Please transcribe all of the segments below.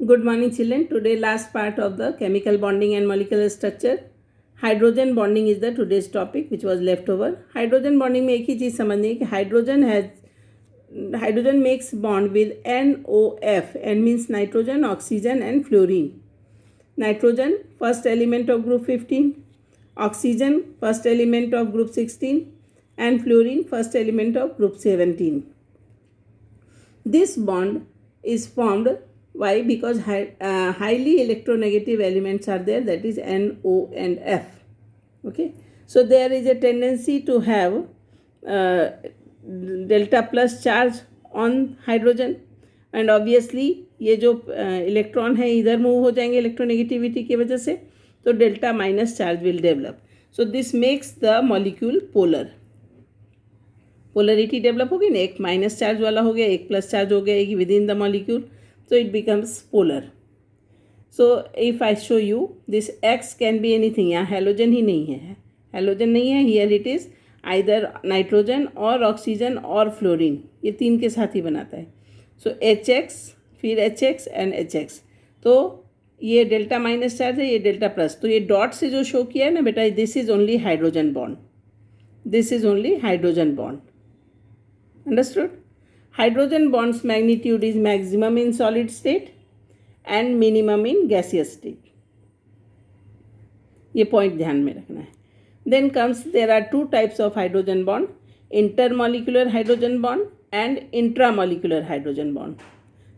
Good morning, children. Today, last part of the chemical bonding and molecular structure. Hydrogen bonding is the today's topic, which was left over. Hydrogen bonding में एक ही चीज समझनी है कि hydrogen makes bond with NOF. N means nitrogen, oxygen, and fluorine. Nitrogen, first element of group 15. Oxygen, first element of group 16. And fluorine, first element of group 17. This bond is formed. Why? Because highly electronegative elements are there, that is NO and F. Okay, so there is a tendency to have delta plus charge on hydrogen, and obviously ये जो electron है इधर move हो जाएंगे electronegativity की वजह से, तो delta minus charge will develop. So this makes the molecule polar. Polarity develop होगी ना, एक माइनस चार्ज वाला हो गया, एक प्लस चार्ज हो गया with in the molecule. So it becomes polar. So if I show you this X can be anything. यहाँ halogen ही नहीं है, halogen नहीं है. Here it is either nitrogen और oxygen और fluorine, ये तीन के साथ ही बनाता है. So HX फिर HX and HX. तो ये डेल्टा माइनस चार्ज है, ये डेल्टा प्लस. तो ये डॉट से जो शो किया है ना बेटा, this is only hydrogen bond. This is only hydrogen bond. Understood? Hydrogen bonds magnitude is maximum in solid state and minimum in gaseous state. ये point ध्यान में रखना है. Then comes there are two types of hydrogen bond: intermolecular hydrogen bond and intramolecular hydrogen bond.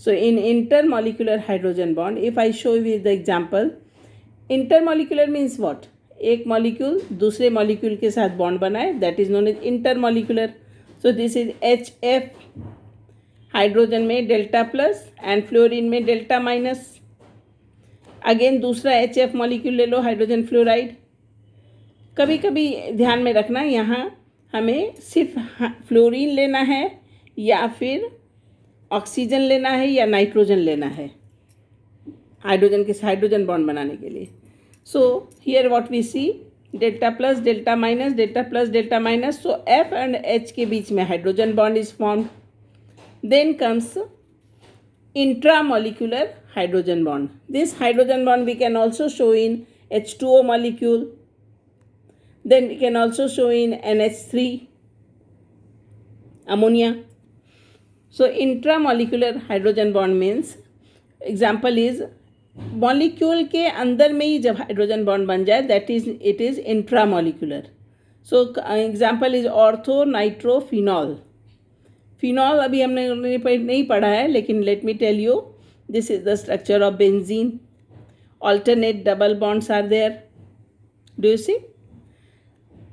So in intermolecular hydrogen bond, if I show you the example, intermolecular means what? एक molecule दूसरे molecule के साथ bond बनाए, that is known as intermolecular. So this is HF. Hydrogen में delta plus and fluorine में delta minus. Again दूसरा HF molecule ले लो, hydrogen fluoride. कभी कभी ध्यान में रखना, यहाँ हमें सिर्फ फ्लोरीन लेना है या फिर ऑक्सीजन लेना है या नाइट्रोजन लेना है हाइड्रोजन के हाइड्रोजन बॉन्ड बनाने के लिए. So here what we see, delta plus delta minus, delta plus delta minus. So F and H के बीच में hydrogen bond is formed. Then comes intramolecular hydrogen bond. This hydrogen bond we can also show in H2O molecule. Then we can also show in NH3, ammonia. So intramolecular hydrogen bond means, example is molecule के अंदर में ही जब hydrogen bond बन जाए, that is it is intramolecular. So example is orthonitrophenol. Phenol अभी हमने नहीं पढ़ा है, लेकिन let me tell you, this is the structure of benzene. Alternate double bonds are there. Do you see?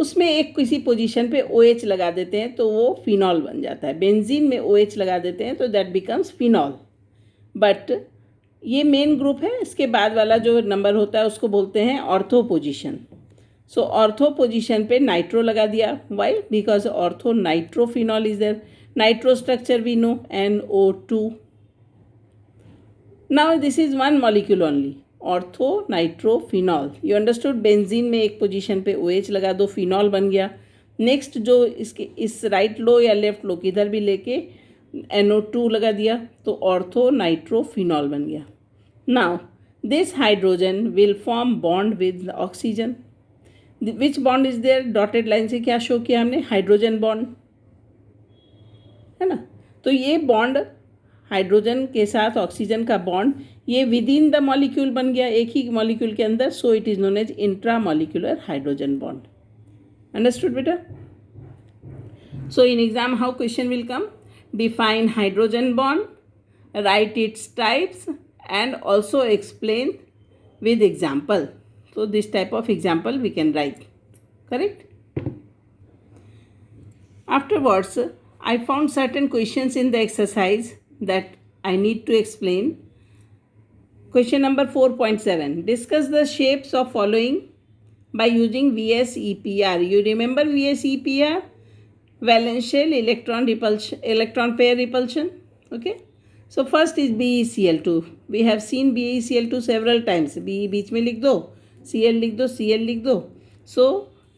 उसमें एक किसी पोजीशन पे OH लगा देते हैं तो वो फिनॉल बन जाता है. बेंजीन में OH लगा देते हैं तो दैट बिकम्स फिनॉल. बट ये मेन ग्रुप है, इसके बाद वाला जो नंबर होता है उसको बोलते हैं ortho position. So ortho position पे नाइट्रो लगा दिया. Why? Because ortho nitrophenol is there. Nitro structure we know, NO2. Now this is one molecule only, orthonitrophenol. You understood? Benzene में एक पोजीशन पे OH लगा दो, फिनॉल बन गया. नेक्स्ट जो इसके इस राइट लो या लेफ्ट लो किधर भी लेके NO2 लगा दिया तो ऑर्थोनाइट्रोफिनॉल बन गया. Now this hydrogen will form bond with oxygen. Which bond is there? Dotted line से क्या शो किया हमने? हाइड्रोजन बॉन्ड है ना. तो ये बॉन्ड हाइड्रोजन के साथ ऑक्सीजन का बॉन्ड ये विद इन द मॉलिक्यूल बन गया, एक ही मॉलिक्यूल के अंदर. So it is known as intramolecular hydrogen bond. Understood बेटा? So in exam how question will come, define hydrogen bond, write its types and also explain with example. So this type of example we can write. Correct? Afterwards I found certain questions in the exercise that I need to explain. Question number 4.7. Discuss the shapes of following by using VSEPR. You remember VSEPR? Valence shell electron repulsion, electron pair repulsion. Okay. So first is BeCl2. We have seen BeCl2 several times. Be बीच में लिख दो, Cl लिख दो, Cl लिख दो. So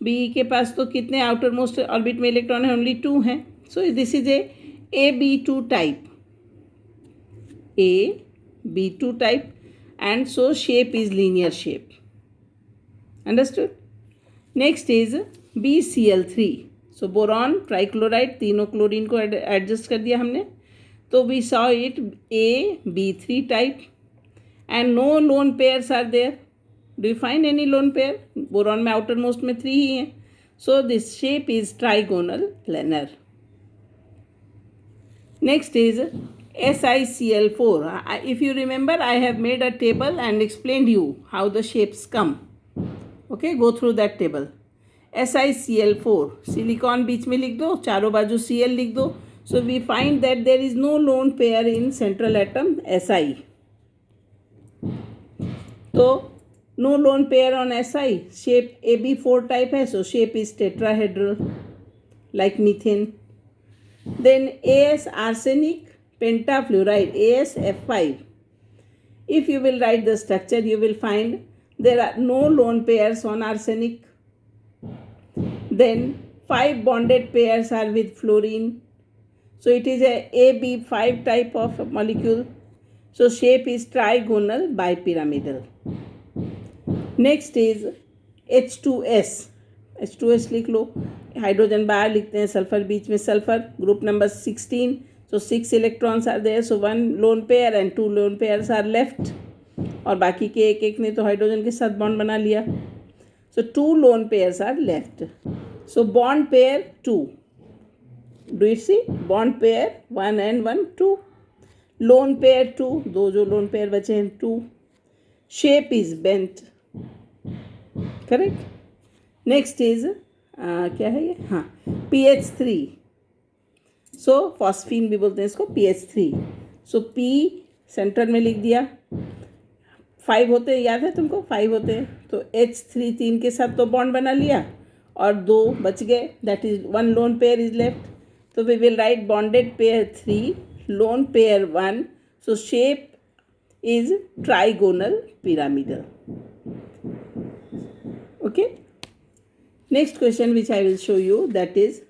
Be के पास तो कितने आउटर मोस्ट ऑर्बिट में इलेक्ट्रॉन है? ओनली 2 हैं. So this is a AB2 type. A B2 type, and so shape is linear shape. Understood? Next is BCl3. So boron, trichloride, तीनों क्लोरीन को एडजस्ट कर दिया हमने. तो we saw it AB3 type, and no lone pairs are there. Do you find any lone pair? Boron में outermost में 3 ही हैं. So this shape is trigonal planar. Next is SiCl4. If you remember, I have made a table and explained you how the shapes come. Okay, go through that table. SiCl4, silicon बीच में लिख दो, चारों बाजू Cl लिख दो. So we find that there is no lone pair in central atom Si. तो no lone pair on Si. Shape AB4 type है, so shape is tetrahedral like methane. Then As arsenic pentafluoride, AsF5. If you will write the structure, you will find there are no lone pairs on arsenic. Then 5 bonded pairs are with fluorine. So it is a AB5 type of molecule. So shape is trigonal bipyramidal. Next is H2S. H2S लिख लो, hydrogen बाहर लिखते हैं, sulphur बीच में sulphur, group number 16. So 6 electrons are there, so 1 lone pair and 2 lone pairs are left. और बाकी के एक एक ने तो हाइड्रोजन के साथ बॉन्ड बना लिया. So 2 lone pairs are left. So bond pair 2. Do you see? Bond pair 1 and 1, 2. Lone pair 2, दो जो lone pair बचे हैं 2. Shape is bent. Correct? Next is क्या है ये? हाँ, PH3. So phosphine भी बोलते हैं इसको, PH3. So P सेंटर में लिख दिया. 5 होते हैं, याद है तुमको? 5 होते हैं. तो H3 3 के साथ तो बॉन्ड बना लिया और 2 बच गए. That is 1 lone pair is left. So we will write bonded pair 3, lone pair 1. So shape is trigonal pyramidal. Okay. Next question which I will show you, that is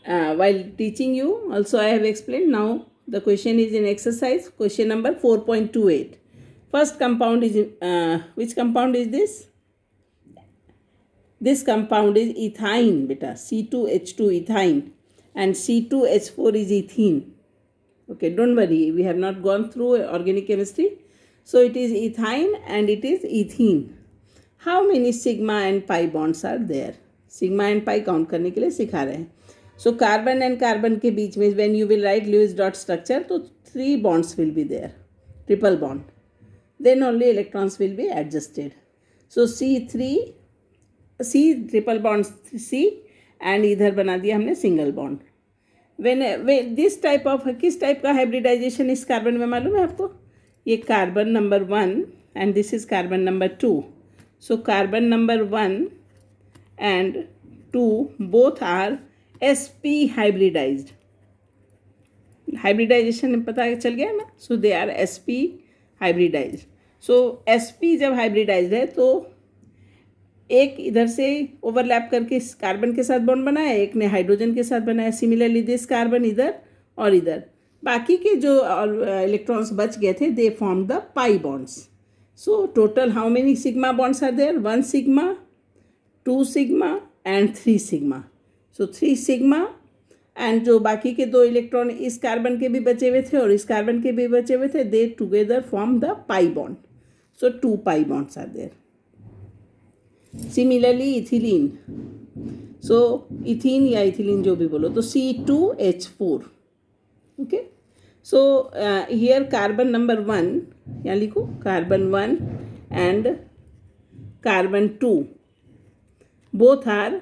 while teaching you also I have explained. Now the question is in exercise, question number 4.28. First compound is which compound is this? This compound is ethine, beta. C2H2 ethine, and C2H4 is ethene. Okay, don't worry, we have not gone through organic chemistry. So it is ethine and it is ethene. How many sigma and pi bonds are there? Sigma and pi count करने के लिए सिखा रहे हैं. So carbon and carbon के बीच में when you will write Lewis dot structure, तो 3 bonds will be there, triple bond. Then only electrons will be adjusted. So C3, C triple bond C, and इधर बना दिया हमने single bond. When this type of, किस type का hybridization इस carbon में मालूम है आपको? ये carbon number 1 and this is carbon number 2. So carbon number 1 and 2 both are sp hybridized. Hybridization पता चल गया ना? So they are sp hybridized. So sp जब hybridized है तो एक इधर से ओवरलैप करके कार्बन के साथ बॉन्ड बनाया, एक ने हाइड्रोजन के साथ बनाया. सिमिलरली दिस कार्बन इधर और इधर. बाकी के जो इलेक्ट्रॉन्स बच गए थे, they form the pi bonds. So total how many sigma bonds are there? 1 sigma, 2 sigma and 3 sigma. So 3 sigma and जो बाकी के 2 इलेक्ट्रॉन इस कार्बन के भी बचे हुए थे और इस कार्बन के भी बचे हुए थे, they together form the pi bond. So 2 pi bonds are there. Similarly ethylene. So ethene या ethylene जो भी बोलो, तो C2H4. Okay. So here carbon number 1, यहाँ लिखो carbon 1 and carbon 2 both are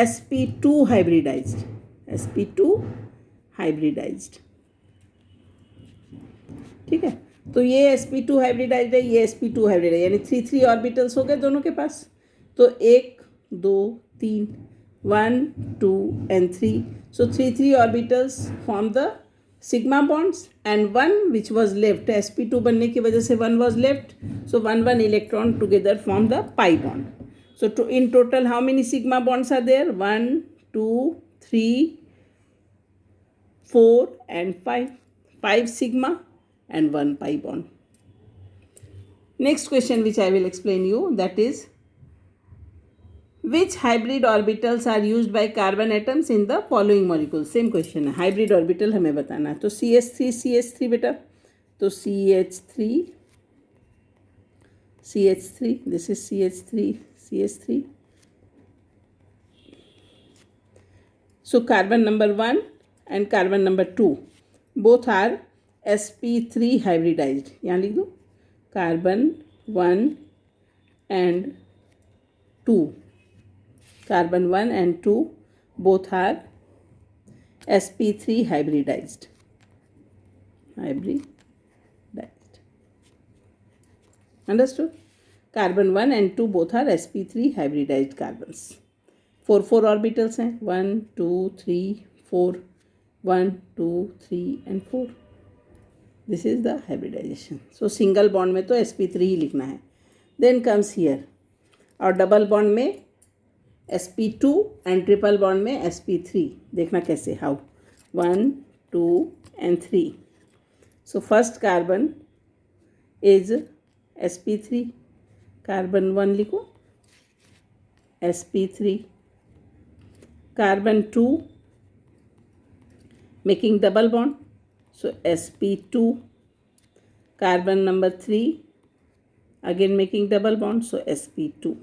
sp2 hybridized. sp2 hybridized. ठीक है. तो ये sp2 hybridized है, ये sp2 hybridized है, यानी 3 ऑर्बिटल्स हो गए दोनों के पास. तो 1 2 3 1 2 and 3. So 3 orbitals form the sigma bonds and 1 which was left, sp2 बनने की वजह से 1 was left. So 1 electron together form the pi bond. So in total how many sigma bonds are there? 1 2 3 4 and 5. 5 sigma and 1 pi bond. Next question which I will explain you, that is, which hybrid orbitals are used by carbon atoms in the following molecules? Same question है, hybrid orbital हमें बताना है. तो CH3 बेटा, तो CH3, this is CH3. So carbon number 1 and carbon number 2 both are sp3 hybridized. यहाँ लिख दो, carbon 1 and 2. Carbon 1 and 2 both are sp3 hybridized. Understood? Carbon 1 and 2 both are sp3 hybridized carbons. 4 orbitals हैं, 1 2 3 4, 1 2 3 and 4. This is the hybridization. So single bond में तो sp3 ही लिखना है. Then comes here, और double bond में sp2 and triple bond में sp3. देखना कैसे, how, 1 2 and 3. So first carbon is sp3. Carbon 1 लिखो, sp3. Carbon 2 making double bond, so sp2. Carbon number 3 again making double bond, so sp2.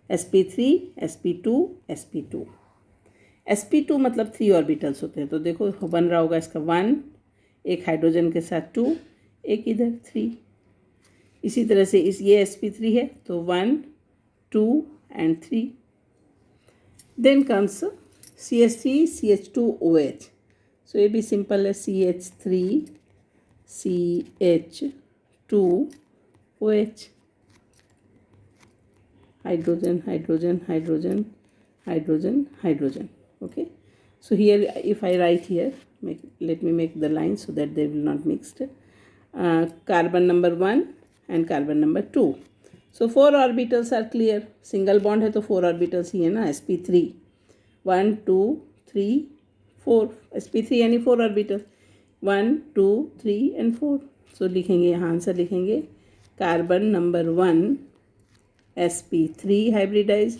sp3 sp2 sp2. sp2 मतलब 3 orbitals होते हैं. तो देखो बन रहा होगा इसका 1, एक हाइड्रोजन के साथ 2, एक इधर 3. इसी तरह से ये sp3 है, तो 1 2 and 3. Then comes CH3 CH2 OH. So ये भी सिंपल है, CH3 CH2 OH. hydrogen. Okay, so here if I write here, let me make the line so that they will not mixed. Carbon number 1 and carbon number 2. So 4 orbitals are clear. Single bond है तो 4 orbitals ही है ना, sp3. 1 2 3 4, sp3 यानी 4 orbitals, 1 2 3 and 4. So लिखेंगे, यहाँ answer लिखेंगे, carbon number 1 sp3 hybridized,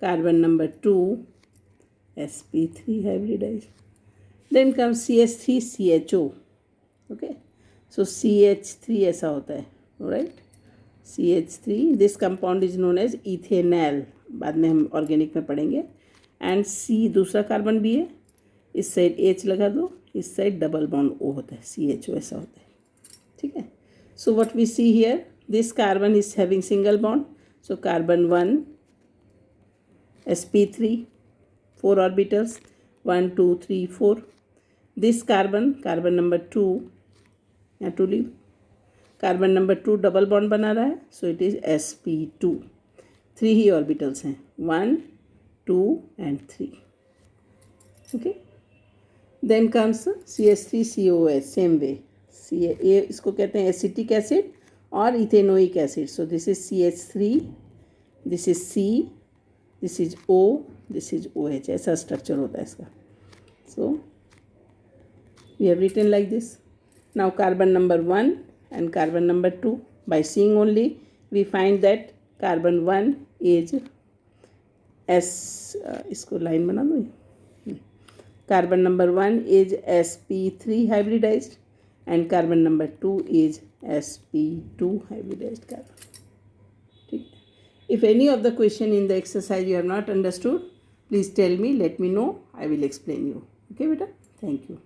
carbon number 2 sp3 hybridized. Then comes CH3CHO. Okay, so CH3 ऐसा होता है, right? CH3, this compound is known as ethanal. बाद में हम ऑर्गेनिक में पढ़ेंगे. एंड C दूसरा कार्बन भी है, इस साइड H लगा दो, इस साइड डबल बॉन्ड O होता है, CHO ऐसा होता है. ठीक है. So what we see here, this carbon is having single bond, so carbon 1 sp3, 4 orbitals, 1 2 3 4. This carbon number 2, यहाँ 2 leave, carbon number 2 double bond बना रहा है, सो इट इज़ sp2. 3 ही ऑर्बिटल्स हैं, 1 2 and 3. Okay, then comes CH3COH. Same way, ये इसको कहते हैं एसिटिक एसिड और ethanoic acid. So this is CH3, this is C, this is O, this is OH. ऐसा स्ट्रक्चर होता है इसका. So we have written like this. Now carbon number 1 and carbon number 2, by seeing only we find that carbon 1 is इसको line बना दो. Carbon number 1 is sp3 hybridized and carbon number 2 is sp2 hybridized carbon. ठीक. If any of the question in the exercise you have not understood, please tell me, let me know, I will explain you. Okay beta, thank you.